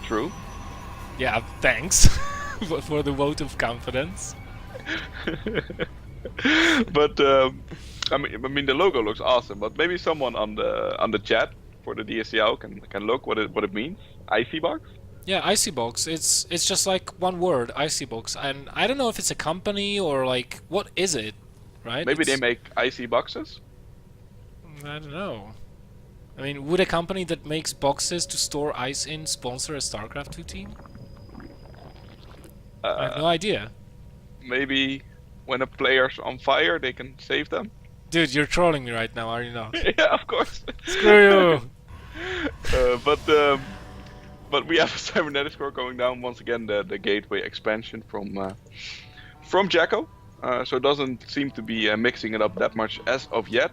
True. Yeah, thanks for the vote of confidence. But I mean, the logo looks awesome. But maybe someone on the chat for the DSCL can look what it means. Icy box. Yeah, Icy Box. It's just like one word, Icy Box, and I don't know if it's a company or like what is it, right? Maybe they It's make icy boxes. I don't know. I mean, would a company that makes boxes to store ice in sponsor a StarCraft 2 team? I have no idea. Maybe when a player's on fire, they can save them. Dude, you're trolling me right now, are you not? Yeah, of course. Screw you! But we have a cybernetic score going down once again. The gateway expansion from JackO. So it doesn't seem to be mixing it up that much as of yet.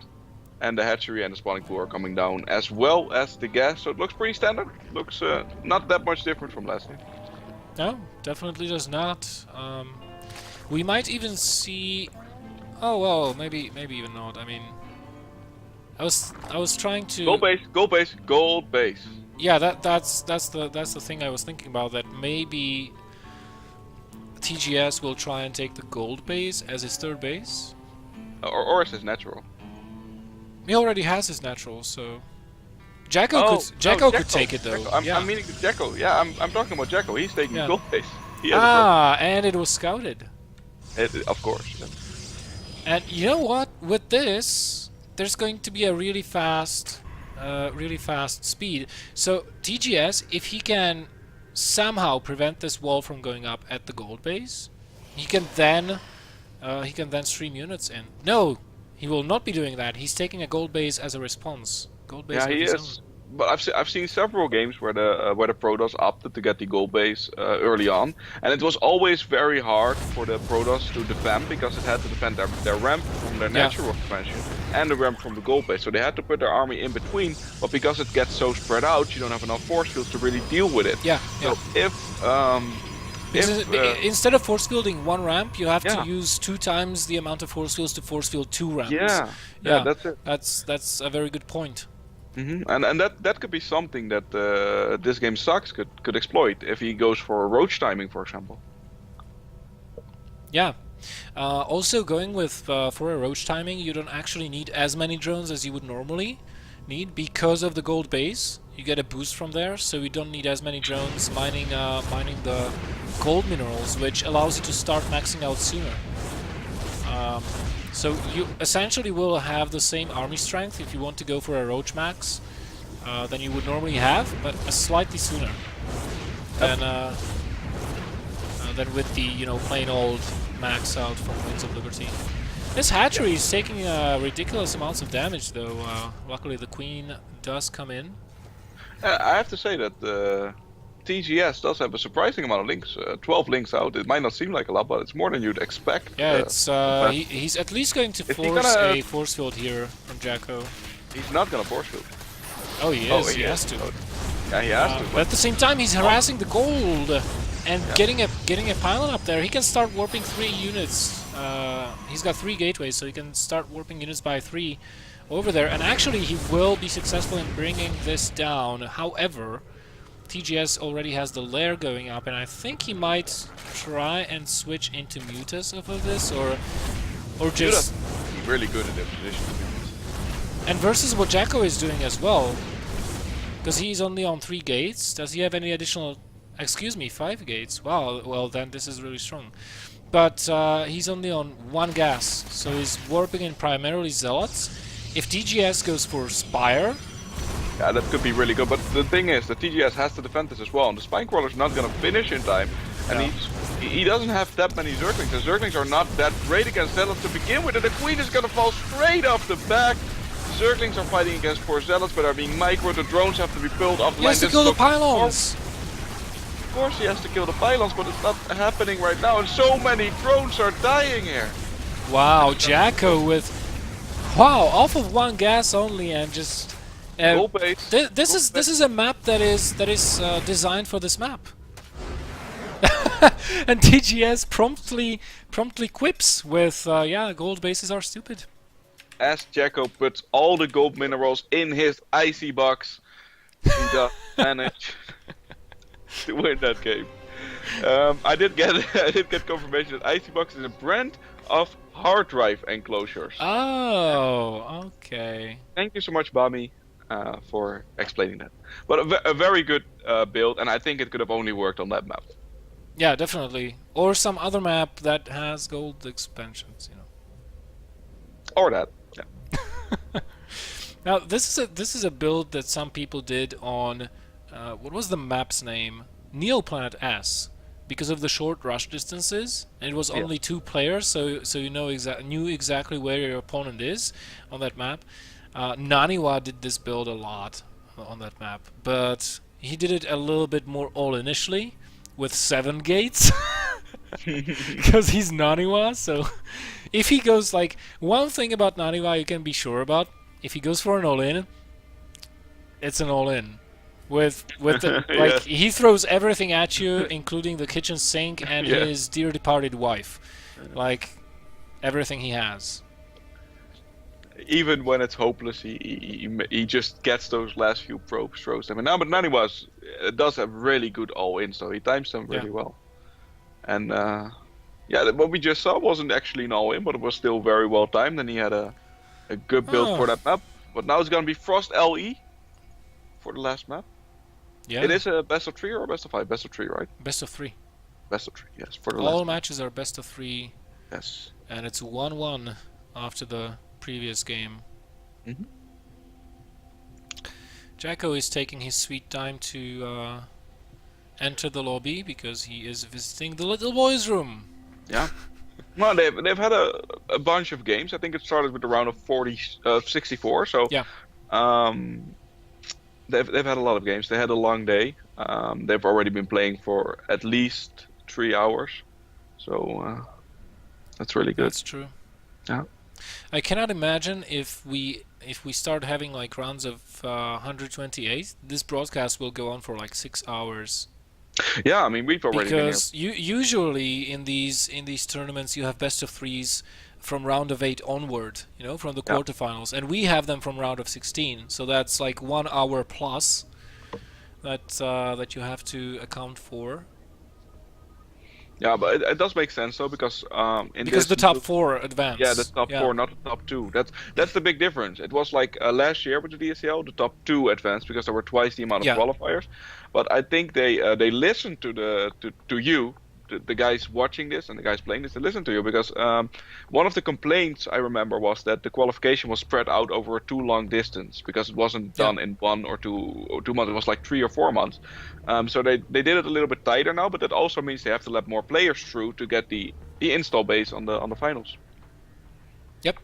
And the hatchery and the spawning pool are coming down, as well as the gas. So it looks pretty standard. Looks not that much different from last year. No, definitely does not. We might even see. Oh well, maybe even not. I mean, I was trying to. Gold base, gold base, gold base. Yeah, that's the thing I was thinking about. That maybe TGS will try and take the gold base as his third base. Or is this natural? He already has his natural, so JackO could take it though. JackO. I'm meaning JackO. Yeah, I'm talking about JackO. He's taking gold base. He has and it was scouted. of course. Yeah. And you know what? With this, there's going to be a really fast speed. So TGS, if he can somehow prevent this wall from going up at the gold base, he can then stream units in. No, he will not be doing that. He's taking a gold base as a response. Gold base. Yeah, he is. But I've seen several games where the Protoss opted to get the gold base early on, and it was always very hard for the Protoss to defend because it had to defend their ramp from their natural expansion and the ramp from the gold base. So they had to put their army in between. But because it gets so spread out, you don't have enough force fields to really deal with it. Yeah. So instead of force fielding one ramp, you have to use 2 times the amount of force fields to force field 2 ramps. Yeah, that's it. That's a very good point. And that could be something that ThisGameSuck could exploit if he goes for roach timing, for example. Yeah. Also, going with for a roach timing, you don't actually need as many drones as you would normally need because of the gold base. You get a boost from there, so you don't need as many drones mining the gold minerals, which allows you to start maxing out sooner. So you essentially will have the same army strength if you want to go for a roach max than you would normally have, but slightly sooner than with the plain old max out from Winds of Liberty. This hatchery is taking ridiculous amounts of damage, though. Luckily, the queen does come in. I have to say that TGS does have a surprising amount of links. 12 links out. It might not seem like a lot, but it's more than you'd expect. Yeah, it's he's at least going to force a force field here from JackO. He's not gonna force field. Oh, he is. He has to. Yeah, he has to. But at the same time, he's harassing the gold and getting a pylon up there. He can start warping 3 units. He's got 3 gateways, so he can start warping units by 3 over there. And actually, he will be successful in bringing this down. However, TGS already has the lair going up, and I think he might try and switch into Mutas off of this, or just... He's really good in that position. And versus what JackO is doing as well, because he's only on 3 gates. Does he have any additional... Excuse me, 5 gates. Wow, well then this is really strong. But he's only on 1 gas, so he's warping in primarily Zealots. If TGS goes for Spire... Yeah, that could be really good, but the thing is, the TGS has to defend this as well, and the Spinecrawler's not gonna finish in time, and he doesn't have that many Zerglings. The Zerglings are not that great against Zealots to begin with, and the Queen is gonna fall straight off the back. Zerglings are fighting against 4 Zealots, but are being microed. The drones have to be pulled off the line. He has to kill the pylons! Of course he has to kill the pylons, but it's not happening right now, and so many drones are dying here. Wow, JackO with... Wow, off of 1 gas only, and just... This is a map that is designed for this map. And TGS promptly quips with yeah, gold bases are stupid. As JackO puts all the gold minerals in his icy box, he does manage to win that game. I did get confirmation that Icybox is a brand of hard drive enclosures. Oh, okay. Thank you so much, Bami, for explaining that. But a very good build, and I think it could have only worked on that map. Yeah, definitely. Or some other map that has gold expansions, you know. Or that. Yeah. Now this is a build that some people did on what was the map's name? Neoplanet S, because of the short rush distances. And it was only 2 players, so you knew exactly where your opponent is on that map. Naniwa did this build a lot on that map, but he did it a little bit more all initially with 7 gates. Because he's Naniwa, so if he goes like one thing about Naniwa you can be sure about, if he goes for an all-in, it's an all-in. With the, like he throws everything at you, including the kitchen sink and his dear departed wife, like everything he has. Even when it's hopeless, he just gets those last few probes, throws them. And now, but Naniwa does have really good all-in, so he times them really well. And what we just saw wasn't actually an all-in, but it was still very well timed, and he had a good build for that map. But now it's gonna be Frost LE for the last map. Yeah. It is a best of 3 or a best of 5? Best of 3, right? Best of 3. Best of 3, yes. For the all last matches are best of 3. Yes. And it's 1-1 after the previous game. JackO is taking his sweet time to enter the lobby because he is visiting the little boys' room. Yeah. Well, they've had a bunch of games. I think it started with a round of 64. So yeah. They've had a lot of games. They had a long day. They've already been playing for at least 3 hours. So that's really good. That's true. Yeah. I cannot imagine if we start having like rounds of 128, this broadcast will go on for like 6 hours. Yeah, I mean we've already because usually in these tournaments you have best of 3s from round of 8 onward, you know, from the quarterfinals, and we have them from round of 16. So that's like 1 hour plus that you have to account for. Yeah, but it does make sense though, because because the top 4 advance. Yeah, the top 4, not the top 2. That's the big difference. It was like last year with the DSCL, the top 2 advanced because there were twice the amount of qualifiers. But I think they listened to you, the guys watching this and the guys playing this. They listened to you because one of the complaints I remember was that the qualification was spread out over a too long distance because it wasn't done in 1 or 2 months. It was like 3 or 4 months. So they did it a little bit tighter now, but that also means they have to let more players through to get the install base on the finals. Yep.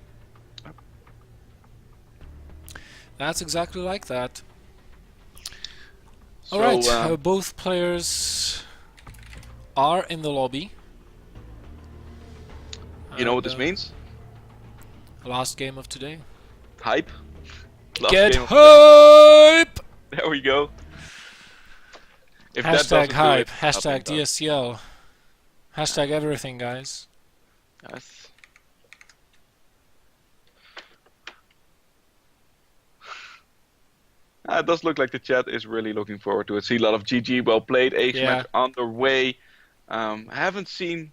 That's exactly like that. So, alright, both players are in the lobby. You know what this means? Last game of today. Hype. Get hype! There we go. If hashtag hype, hashtag DSCL, hashtag everything, guys. Yes. It does look like the chat is really looking forward to it. See a lot of GG, well played, Ace match on the way. I haven't seen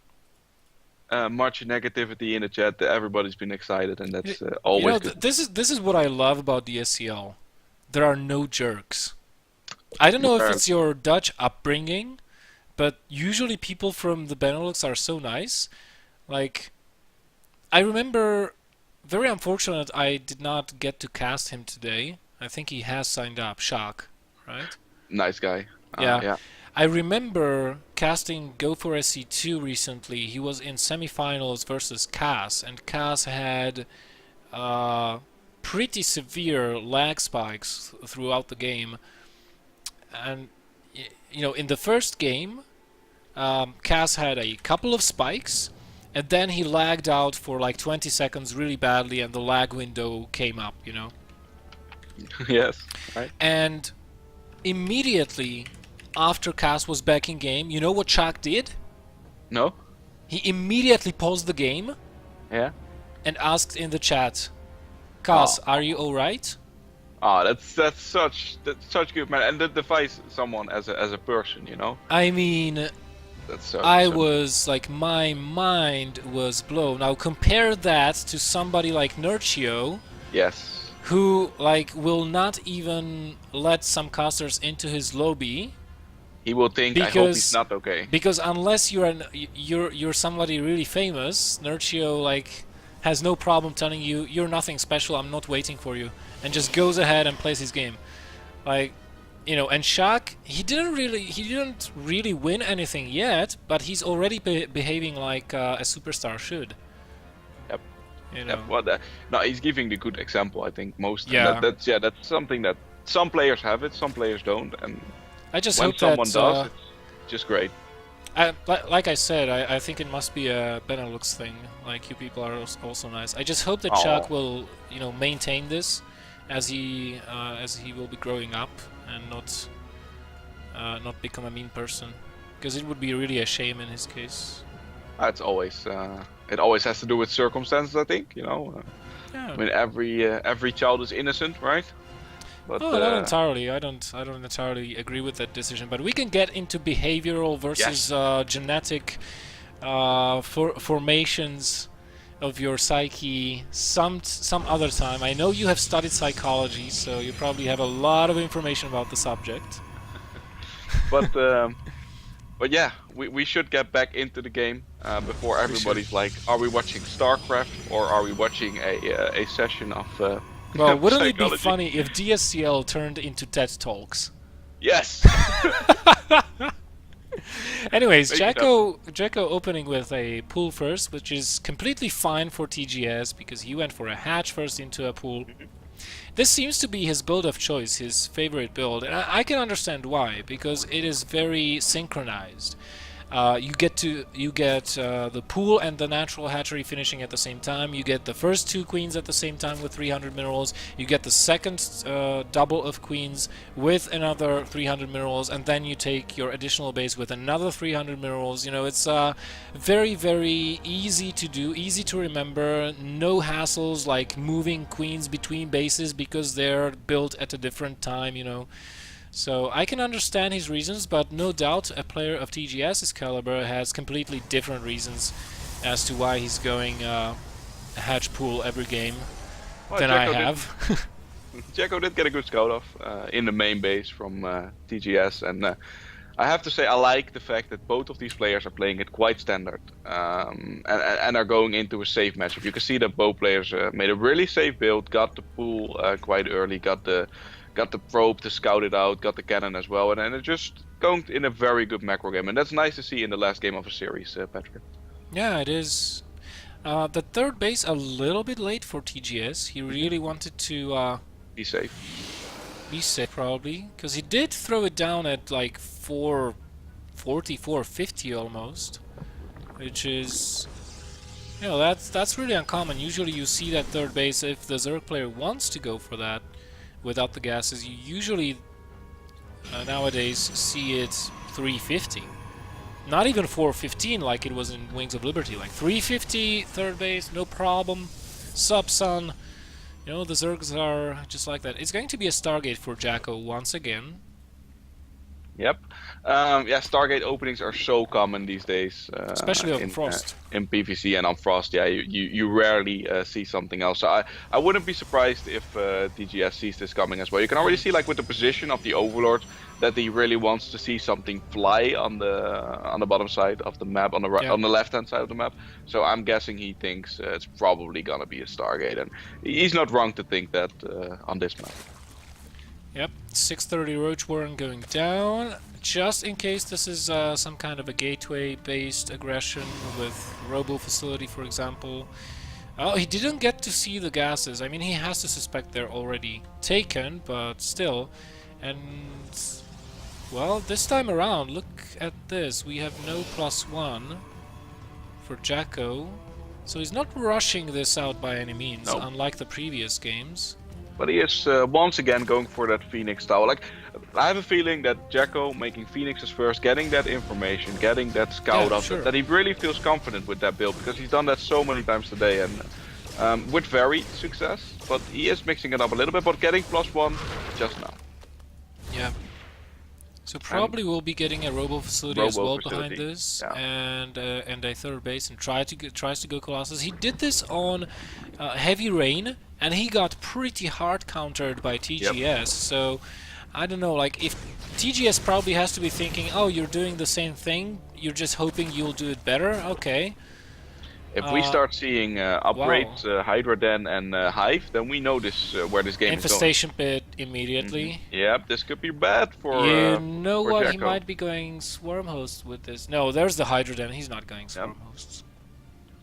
much negativity in the chat. Everybody's been excited, and that's always good. This is what I love about DSCL. There are no jerks. I don't know if it's your Dutch upbringing, but usually people from the Benelux are so nice. Like, I remember, very unfortunate I did not get to cast him today. I think he has signed up, Shock, right? Nice guy. Yeah. I remember casting Go for SC2 recently. He was in semifinals versus Cass, and Cass had pretty severe lag spikes throughout the game. And you know, in the first game, Cass had a couple of spikes, and then he lagged out for like 20 seconds really badly, and the lag window came up, you know. Yes. Right. And immediately after Cass was back in game, you know what Shock did? No. He immediately paused the game. Yeah. And asked in the chat, Cass, are you alright? Ah, that's such good man, and that defies someone as a person, you know. I mean, That's so. I So was like, my mind was blown. Now compare that to somebody like Nurchio, yes, who like will not even let some casters into his lobby he will think. I hope he's because not okay. unless you're somebody really famous, Nurchio like has no problem telling you you're nothing special. I'm not waiting for you, and just goes ahead and plays his game. Like, you know, and Shaq, he didn't really win anything yet, but he's already behaving like a superstar should. Yep. You know. Yep. Well, no, he's giving the good example. I think most. Yeah. That's something that some players have it, some players don't, and I just when hope someone that, does, it's just great. like I said, I think it must be a Benelux thing. Like, you people are also nice. I just hope that Chuck will, you know, maintain this as he will be growing up and not become a mean person, because it would be really a shame in his case. It's always it always has to do with circumstances, I think. You know. Yeah. I mean, every child is innocent, right? But, oh, not entirely. I don't entirely agree with that decision. But we can get into behavioral versus genetic formations of your psyche some other time. I know you have studied psychology, so you probably have a lot of information about the subject. But yeah, we should get back into the game before everybody's like, are we watching StarCraft or are we watching a session of well, wouldn't it be funny if DSCL turned into TED Talks? Yes. Anyways, JackO opening with a pool first, which is completely fine for TGS because he went for a hatch first into a pool. This seems to be his build of choice, his favorite build, and I can understand why, because it is very synchronized. You get the pool and the natural hatchery finishing at the same time. You get the first 2 queens at the same time with 300 minerals. You get the second double of queens with another 300 minerals, and then you take your additional base with another 300 minerals. You know, it's very, very easy to do, easy to remember. No hassles like moving queens between bases because they're built at a different time. You know. So I can understand his reasons, but no doubt a player of TGS's caliber has completely different reasons as to why he's going hatch pool every game than I have. JackO did get a good scout off in the main base from TGS, and I have to say I like the fact that both of these players are playing it quite standard and are going into a safe matchup. You can see that both players made a really safe build, got the pool quite early, got the probe to scout it out, got the cannon as well, and it's just going in a very good macro game, and that's nice to see in the last game of a series, Patrick. Yeah, it is. The third base a little bit late for TGS. He really wanted to be safe. Be safe, probably, because he did throw it down at like 440, 450 almost, which is, you know, that's really uncommon. Usually you see that third base if the Zerg player wants to go for that without the gases. You usually nowadays see it 350. Not even 415 like it was in Wings of Liberty. Like 350 third base, no problem. Sub-Sun. You know, the Zergs are just like that. It's going to be a Stargate for JackO once again. Yep. Yeah, Stargate openings are so common these days. Especially on Frost. In PvC and on Frost, yeah, you rarely see something else. So I wouldn't be surprised if TGS sees this coming as well. You can already see, like with the position of the Overlord, that he really wants to see something fly on the bottom side of the map, on the on the left-hand side of the map. So I'm guessing he thinks it's probably gonna be a Stargate, and he's not wrong to think that on this map. Yep, 630 Roach Warren going down. Just in case this is some kind of a gateway-based aggression with Robo Facility, for example. Oh, he didn't get to see the gases. I mean, he has to suspect they're already taken, but still. And, well, this time around, look at this. We have no +1 for JackO. So he's not rushing this out by any means, unlike the previous games. But he is once again going for that Phoenix Tower. Like, I have a feeling that JackO making Phoenixes first, getting that information, getting that scout up, that he really feels confident with that build, because he's done that so many times today. And with varied success, but he is mixing it up a little bit, but getting +1 just now. Yeah. So probably we'll be getting a robo facility as well behind this, and a third base, and tries to go Colossus. He did this on heavy rain, and he got pretty hard countered by TGS. So I don't know, like if TGS probably has to be thinking, oh, you're doing the same thing, you're just hoping you'll do it better. Okay. If we start seeing upgrades, Hydra Den and Hive, then we know this where this game is going. Infestation Pit immediately. Yep, this could be bad for You know what? JackO. He might be going Swarm Host with this. No, there's the Hydra Den. He's not going Swarm Hosts.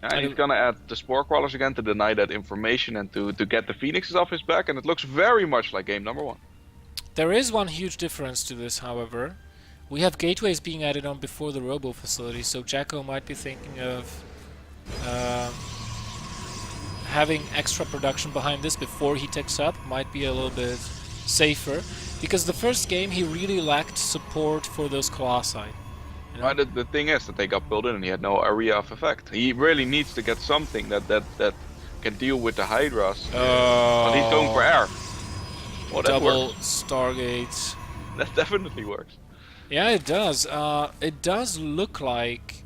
And he's gonna add the Spore Crawlers again to deny that information and to get the Phoenixes off his back, and it looks very much like game number 1. There is one huge difference to this, however. We have gateways being added on before the robo facility, so JackO might be thinking of having extra production behind this before he takes up. Might be a little bit safer, because the first game he really lacked support for those Colossi. You know? The thing is that they got pulled in and he had no area of effect. He really needs to get something that can deal with the Hydras. But he's going for air. Well, that double works. Stargate. That definitely works. Yeah, it does. It does look like,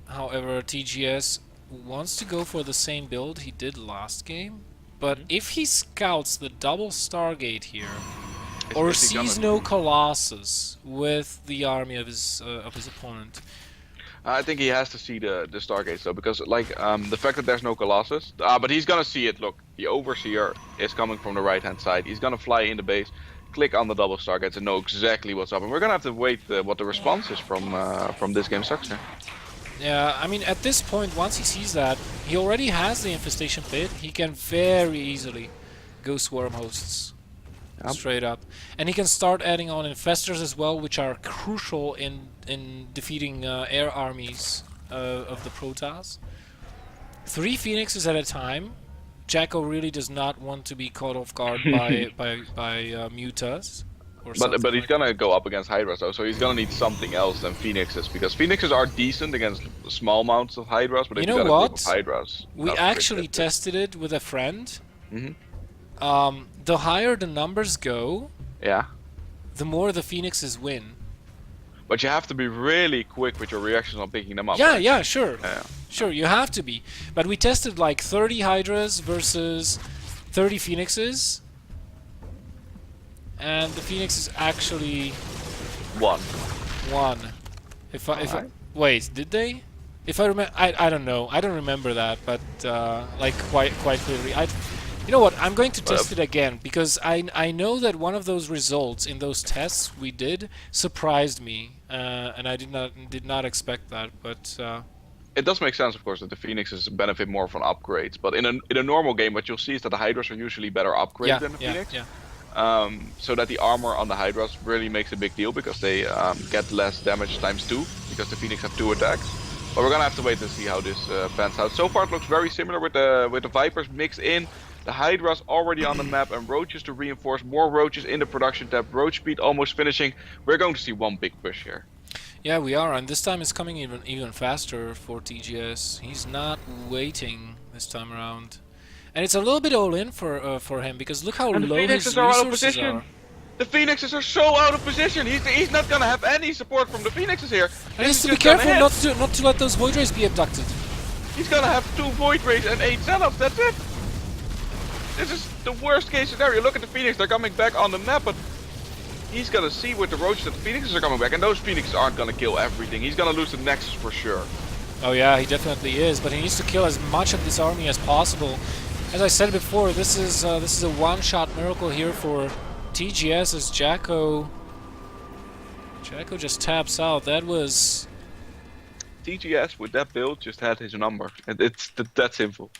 however, TGS wants to go for the same build he did last game. But if he scouts the double Stargate here, or sees no Colossus with the army of his opponent, I think he has to see the Stargates though, because like the fact that there's no Colossus, but he's gonna see it. Look, the Overseer is coming from the right hand side. He's gonna fly in the base, click on the double Stargates, and know exactly what's up. And we're gonna have to wait what the response is from ThisGameSuck here. Yeah, I mean, at this point, once he sees that, he already has the Infestation Pit. He can very easily go Swarm Hosts. Straight up. And he can start adding on Infestors as well, which are crucial in defeating air armies of the Protoss. 3 Phoenixes at a time. JackO really does not want to be caught off guard by Mutas. But he's gonna go up against Hydras though, so he's gonna need something else than Phoenixes, because Phoenixes are decent against small amounts of Hydras, but if you got a group of Hydras, we actually tested it with a friend. Mm-hmm. The higher the numbers go, the more the Phoenixes win. But you have to be really quick with your reactions on picking them up. Yeah, right? yeah, sure. Sure, you have to be. But we tested like 30 Hydras versus 30 Phoenixes. And the Phoenixes actually won. Wait, did they? If I remember, I don't know. I don't remember that, but like quite clearly. You know what? I'm going to test it again, because I know that one of those results in those tests we did surprised me, and I did not expect that. But it does make sense, of course, that the Phoenixes benefit more from upgrades. But in a normal game, what you'll see is that the Hydras are usually better upgraded than the Phoenix. So that the armor on the Hydras really makes a big deal, because they get less damage ×2, because the Phoenix have 2 attacks. But we're gonna have to wait and see how this pans out. So far it looks very similar with the Vipers mixed in. The Hydras already on the map, and Roaches to reinforce. More Roaches in the production tab. Roach speed almost finishing. We're going to see one big push here. Yeah, we are, and this time it's coming even faster for TGS. He's not waiting this time around. And it's a little bit all in for him, because look how low his resources are. The Phoenixes are so out of position. He's not gonna have any support from the Phoenixes here. And he has to be careful not to let those Void Rays be abducted. He's gonna have 2 Void Rays and 8 Zealots. That's it. This is the worst case scenario. Look at the Phoenix. They're coming back on the map, but he's gonna see with the Roaches that the Phoenixes are coming back, and those Phoenixes aren't gonna kill everything. He's gonna lose the Nexus for sure. Oh yeah, he definitely is. But he needs to kill as much of this army as possible. As I said before, this is a one-shot miracle here for TGS as JackO just taps out. That was... TGS with that build just had his number, and it's that simple.